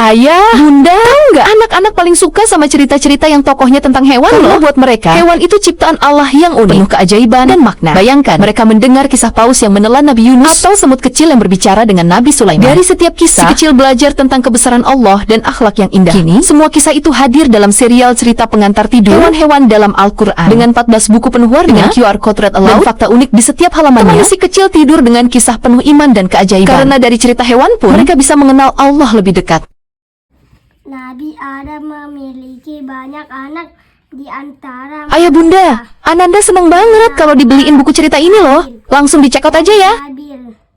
Ayah, Bunda, enggak, anak-anak paling suka sama cerita-cerita yang tokohnya tentang hewan loh. Buat mereka, hewan itu ciptaan Allah yang unik, penuh keajaiban dan makna. Bayangkan, mereka mendengar kisah paus yang menelan Nabi Yunus atau semut kecil yang berbicara dengan Nabi Sulaiman. Dari setiap kisah, si kecil belajar tentang kebesaran Allah dan akhlak yang indah. Kini, semua kisah itu hadir dalam serial cerita pengantar tidur hewan-hewan dalam Al-Quran. Dengan 14 buku penuh warna, dengan QR code read aloud, dan fakta unik di setiap halamannya. Temani si kecil tidur dengan kisah penuh iman dan keajaiban. Karena dari cerita hewan pun, mereka bisa mengenal Allah lebih dekat. Nabi Adam memiliki banyak anak di antara Ayah Bunda, Ananda senang banget kalau dibeliin buku cerita ini loh. Langsung di check out aja ya. Habil.